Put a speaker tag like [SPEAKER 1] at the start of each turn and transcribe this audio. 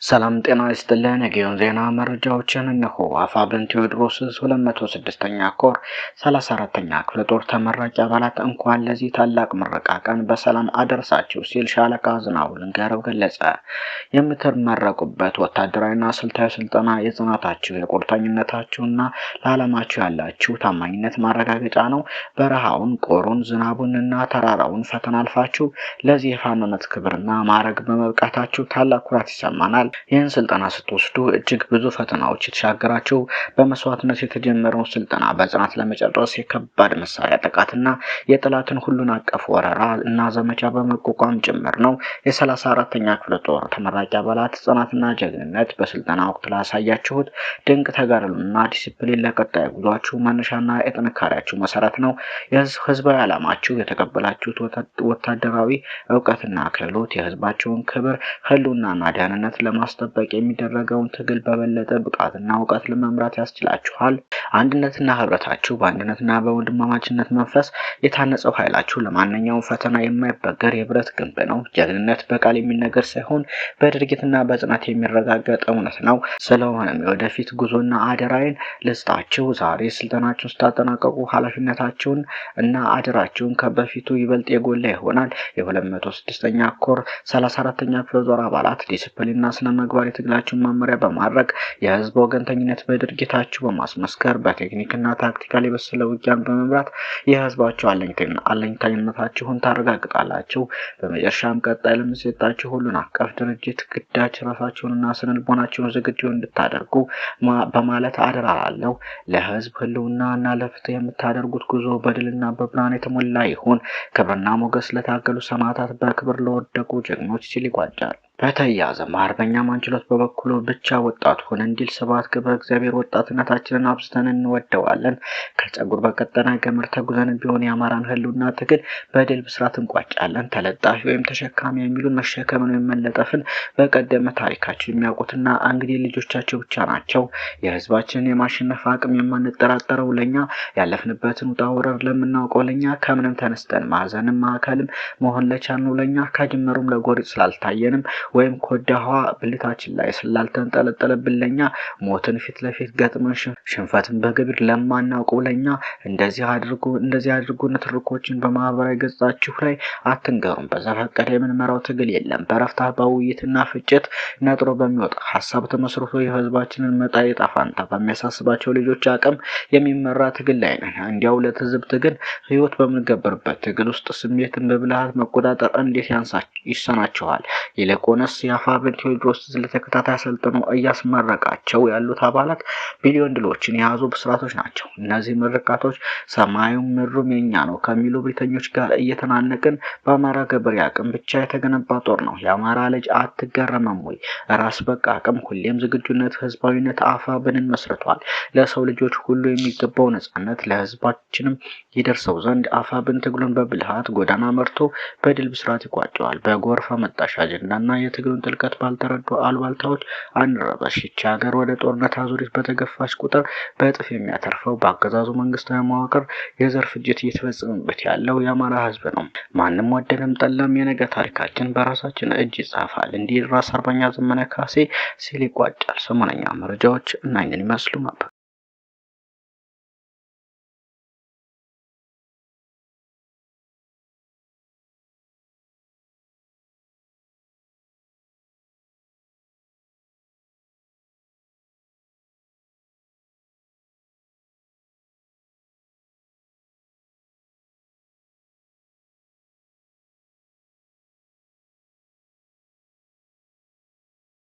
[SPEAKER 1] ሰላም ጤና ይስጥልን። የጊዮን ዜና መረጃዎችን እነሆ። አፋብኃይል ቴዎድሮስ 206ኛ ኮር 34ኛ ክፍለ ጦር ተመራቂ አባላት እንኳን ለዚህ ታላቅ ምረቃ ቀን በሰላም አደረሳችሁ ሲል ሻለቃ ዝናቡ ልንገረው ገለጸ። የምትመረቁበት ወታደራዊና ስልታዊ ስልጠና የጽናታችሁ የቁርጠኝነታችሁና ለዓላማችሁ ያላችሁ ታማኝነት ማረጋገጫ ነው። በረሃውን፣ ቆሩን፣ ዝናቡንና ተራራውን ፈተና አልፋችሁ ለዚህ የፋኖነት ክብርና ማዕረግ በመብቃታችሁ ታላቅ ኩራት ይሰማናል። ይህን ስልጠና ስትወስዱ እጅግ ብዙ ፈተናዎች የተሻገራችሁ በመስዋዕትነት የተጀመረውን ስልጠና በጽናት ለመጨረስ የከባድ መሳሪያ ጥቃትና የጠላትን ሁሉን አቀፍ ወረራ እና ዘመቻ በመቋቋም ጭምር ነው። የ34ኛ ክፍለ ጦር ተመራቂ አባላት ጽናትና ጀግንነት በስልጠና ወቅት ላሳያችሁት ድንቅ ተጋድሎና ዲሲፕሊን ለቀጣይ ጉዟችሁ መነሻና የጥንካሬያችሁ መሰረት ነው። የህዝባዊ ዓላማችሁ የተቀበላችሁት ወታደራዊ እውቀትና ክህሎት የህዝባችሁን ክብር ህልውናና ደህንነት ለማስጠበቅ የሚደረገውን ትግል በበለጠ ብቃትና እውቀት ለመምራት ያስችላችኋል። አንድነትና ህብረታችሁ በአንድነትና በወንድማማችነት መንፈስ የታነጸው ኃይላችሁ ለማንኛውም ፈተና የማይበገር የብረት ግንብ ነው። ጀግንነት በቃል የሚነገር ሳይሆን በድርጊትና በጽናት የሚረጋገጥ እውነት ነው። ስለሆነም የወደፊት ጉዞና አደራዬን ልስጣችሁ። ዛሬ ስልጠናችሁን ስታጠናቀቁ ኃላፊነታችሁን እና አደራችሁን ከበፊቱ ይበልጥ የጎላ ይሆናል። የ206ኛ ኮር 34ኛ ክፍለ ጦር አባላት ዲሲፕሊንና ስነ ምግባር የትግላችሁን መመሪያ በማድረግ የህዝብ ወገንተኝነት በድርጊታችሁ በማስመስከር በቴክኒክና ታክቲካል የበሰለ ውጊያን በመምራት የህዝባችሁ አለኝታነታችሁን ታረጋግጣላችሁ። በመጨረሻም ቀጣይ ለምትሰጣችሁ ሁሉን አቀፍ ድርጅት ግዳጅ ራሳችሁንና ስነ ልቦናችሁን ዝግጁ እንድታደርጉ በማለት አደራላለሁ። ለህዝብ ህልውናና ለፍትህ የምታደርጉት ጉዞ በድልና በብርሃን የተሞላ ይሁን። ክብርና ሞገስ ለታገሉ ሰማዕታት፣ በክብር ለወደቁ ጀግኖች ሲል ይቋጫል። በተያያዘም አርበኛ ማንችሎት በበኩሉ ብቻ ወጣት ሆነ እንዲል ስብሐት ገብረ እግዚአብሔር ወጣትነታችንን አብዝተን እንወደዋለን። ከጸጉር በቀጠነ ገመድ ተጉዘን ቢሆን የአማራን ህልውና ትግል በድል ብስራት እንቋጫለን። ተለጣፊ ወይም ተሸካሚ የሚሉን መሸከምን ወይም መለጠፍን በቀደመ ታሪካቸው የሚያውቁትና እንግዲህ ልጆቻቸው ብቻ ናቸው። የህዝባችንን የማሸነፍ አቅም የማንጠራጠረው ለኛ፣ ያለፍንበትን ውጣ ውረድ ለምናውቀው ለኛ፣ ከምንም ተነስተን ማዕዘንም ማዕከልም መሆን ለቻልነው ለኛ፣ ከጅምሩም ለጎሪጥ ስላልታየንም ወይም ኮዳዋ ብልታችን ላይ ስላልተንጠለጠለብን ለኛ፣ ሞትን ፊት ለፊት ገጥመን ሽንፈትን በግብር ለማናውቀው ለኛ፣ እንደዚህ አድርጉ ንትርኮችን በማህበራዊ ገጻችሁ ላይ አትንገሩም። በዘፈቀደ የምንመራው ትግል የለም። በረፍታ በውይይትና ፍጭት ነጥሮ በሚወጣ ሀሳብ ተመስርቶ የህዝባችንን መጣ ዕጣ ፈንታ በሚያሳስባቸው ልጆች አቅም የሚመራ ትግል ላይ ነን። እንዲያው ለትዝብት ግን ህይወት በምንገበርበት ትግል ውስጥ ስሜትን በብልሃት መቆጣጠር እንዴት ይሳናችኋል? ይልቁንስ የአፋብኃይል ቴዎድሮስ ለተከታታይ አሰልጥኖ እያስመረቃቸው ያሉት አባላት ቢሊዮን ድሎችን የያዙ ብስራቶች ናቸው። እነዚህ ምርቃቶች ሰማዩም ምድሩም የኛ ነው ከሚሉ ብሪተኞች ጋር እየተናነቅን በአማራ ገበሬ አቅም ብቻ የተገነባ ጦር ነው። የአማራ ልጅ አትገረመም ወይ? ራስ በቃ አቅም፣ ሁሌም ዝግጁነት፣ ህዝባዊነት አፋብኃይልን መስርቷል። ለሰው ልጆች ሁሉ የሚገባው ነጻነት ለህዝባችንም ይደርሰው ዘንድ አፋብኃይል ትግሉን በብልሃት ጎዳና መርቶ በድል ብስራት ይቋጨዋል። በጎርፍ አመጣሽ አጀንዳና የትግሉን ጥልቀት ባልተረዱ አሉባልታዎች አንረበሽ። ይህች ሀገር ወደ ጦርነት አዙሪት በተገፋች ቁጥር በእጥፍ የሚያተርፈው በአገዛዙ መንግስታዊ መዋቅር የዘር ፍጅት እየተፈጸመበት ያለው የአማራ ህዝብ ነው። ማንም ወደደም ጠላም የነገ ታሪካችን በራሳችን እጅ ይጻፋል። እንዲህ ራስ አርበኛ ዘመነ ካሴ ሲል ይቋጫል። ሰሞነኛ መረጃዎች እናንተን ይመስሉ ነበር።